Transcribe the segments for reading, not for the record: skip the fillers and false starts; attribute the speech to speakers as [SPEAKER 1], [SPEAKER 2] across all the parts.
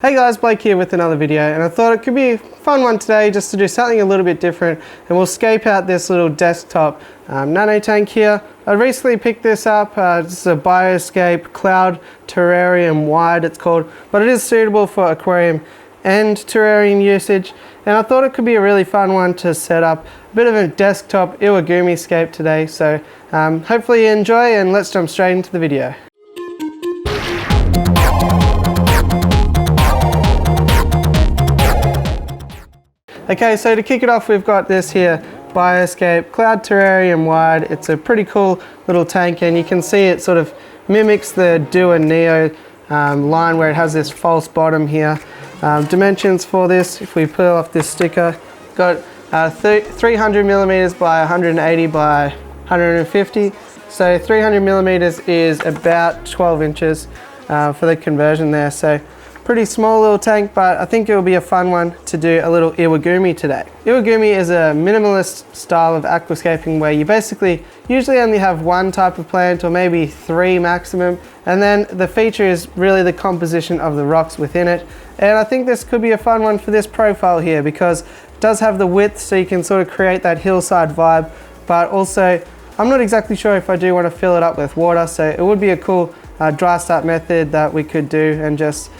[SPEAKER 1] Hey guys, Blake here with another video, and I thought it could be a fun one today just to do something a little bit different, and we'll scape out this little desktop nano tank here. I recently picked this up. This is a Bioscape Cloud Terrarium Wide it's called, but it is suitable for aquarium and terrarium usage, and I thought it could be a really fun one to set up a bit of a desktop Iwagumi scape today. So hopefully you enjoy, and let's jump straight into the video. Okay, so to kick it off, we've got this here Bioscape Cloud Terrarium Wide. It's a pretty cool little tank, and you can see it sort of mimics the Duo Neo line where it has this false bottom here. Dimensions for this, if we peel off this sticker, got 300 millimeters by 180 by 150. So 300 millimeters is about 12 inches for the conversion there. So pretty small little tank, but I think it will be a fun one to do a little Iwagumi today. Iwagumi is a minimalist style of aquascaping where you basically usually only have one type of plant or maybe 3 maximum, and then the feature is really the composition of the rocks within it. And I think this could be a fun one for this profile here because it does have the width, so you can sort of create that hillside vibe, but also I'm not exactly sure if I do want to fill it up with water, so it would be a cool dry start method that we could do and just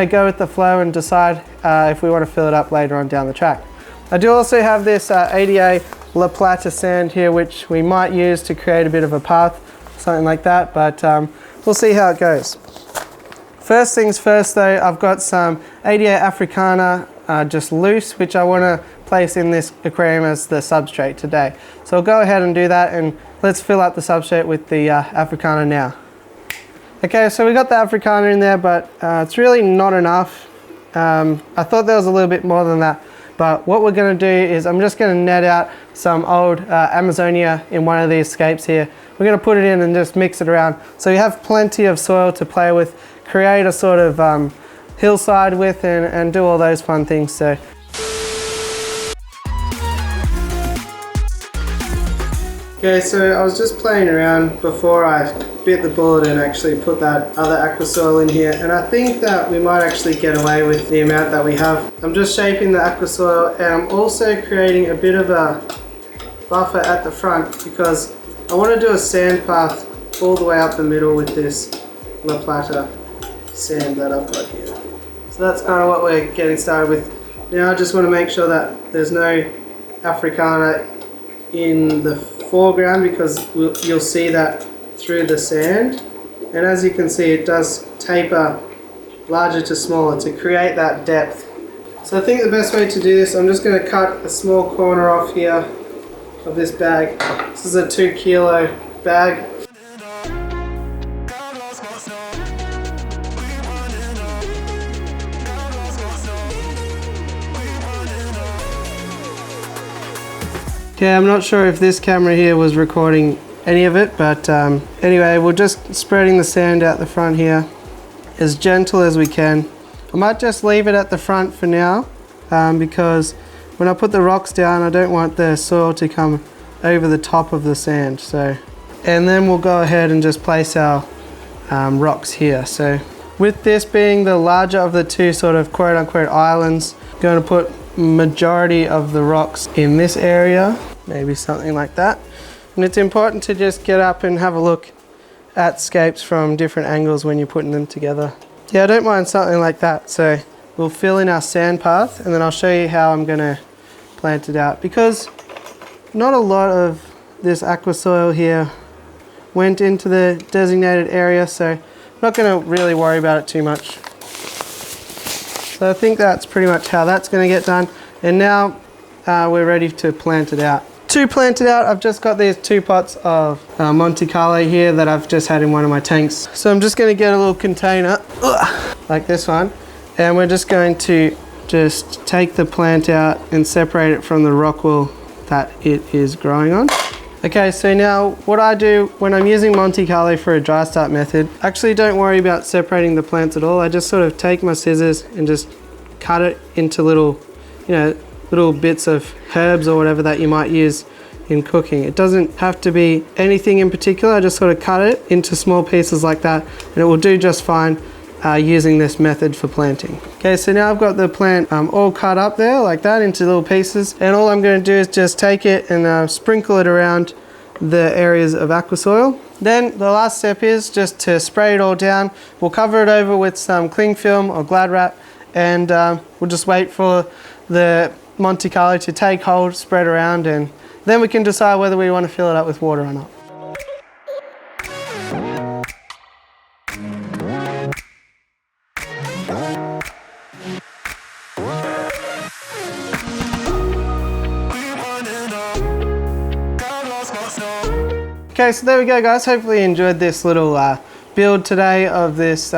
[SPEAKER 1] go with the flow and decide if we want to fill it up later on down the track. I do also have this 80A La Plata sand here, which we might use to create a bit of a path, something like that, but we'll see how it goes. First things first though, I've got some 80A Africana just loose, which I want to place in this aquarium as the substrate today. So I'll go ahead and do that, and let's fill up the substrate with the Africana now. Okay, so we got the Africana in there, but it's really not enough. I thought there was a little bit more than that, but what we're going to do is I'm just going to net out some old Amazonia in one of these scapes here. We're going to put it in and just mix it around, so you have plenty of soil to play with, create a sort of hillside with, and do all those fun things. So okay, so I was just playing around before I bit the bullet and actually put that other aqua soil in here, and I think that we might actually get away with the amount that we have. I'm just shaping the aqua soil, and I'm also creating a bit of a buffer at the front because I want to do a sand path all the way up the middle with this La Plata sand that I've got here. So that's kind of what we're getting started with. Now I just want to make sure that there's no Africana in the foreground because you'll see that through the sand, and as you can see it does taper larger to smaller to create that depth. So I think the best way to do this, I'm just going to cut a small corner off here of this bag. This is a 2 kilo bag. Okay, I'm not sure if this camera here was recording any of it, but anyway, we're just spreading the sand out the front here as gentle as we can. I might just leave it at the front for now because when I put the rocks down, I don't want the soil to come over the top of the sand. So, and then we'll go ahead and just place our rocks here. So with this being the larger of the two sort of quote unquote islands, I'm going to put majority of the rocks in this area, maybe something like that. And it's important to just get up and have a look at scapes from different angles when you're putting them together. Yeah, I don't mind something like that. So we'll fill in our sand path, and then I'll show you how I'm going to plant it out, because not a lot of this aqua soil here went into the designated area, so I'm not going to really worry about it too much. So I think that's pretty much how that's going to get done, and now we're ready to plant it out. To plant it out, I've just got these 2 pots of Monte Carlo here that I've just had in one of my tanks. So I'm just going to get a little container like this one, and we're just going to just take the plant out and separate it from the rock wool that it is growing on. Okay, so now what I do when I'm using Monte Carlo for a dry start method, actually don't worry about separating the plants at all. I just sort of take my scissors and just cut it into little, little bits of herbs or whatever that you might use in cooking. It doesn't have to be anything in particular. I just sort of cut it into small pieces like that, and it will do just fine. using this method for planting. Okay, so now I've got the plant all cut up there like that into little pieces, and all I'm going to do is just take it and sprinkle it around the areas of aqua soil. Then the last step is just to spray it all down. We'll cover it over with some cling film or Glad wrap, and we'll just wait for the Monte Carlo to take hold, spread around, and then we can decide whether we want to fill it up with water or not. Okay, so there we go guys, hopefully you enjoyed this little build today of this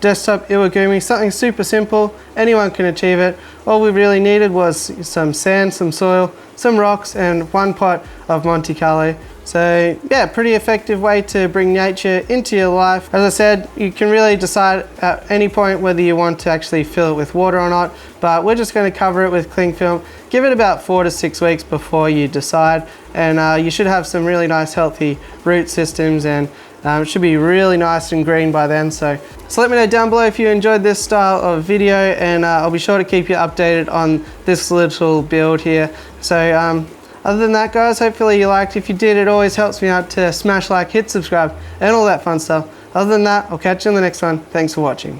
[SPEAKER 1] desktop Iwagumi. Something super simple, anyone can achieve it. All we really needed was some sand, some soil, some rocks, and one pot of Monte Carlo. So yeah, pretty effective way to bring nature into your life. As I said, you can really decide at any point whether you want to actually fill it with water or not, but we're just going to cover it with cling film. Give it about 4 to 6 weeks before you decide, and you should have some really nice healthy root systems, and it should be really nice and green by then. So let me know down below if you enjoyed this style of video, and I'll be sure to keep you updated on this little build here. So other than that guys, hopefully you liked. If you did, it always helps me out to smash like, hit subscribe, and all that fun stuff. Other than that, I'll catch you in the next one. Thanks for watching.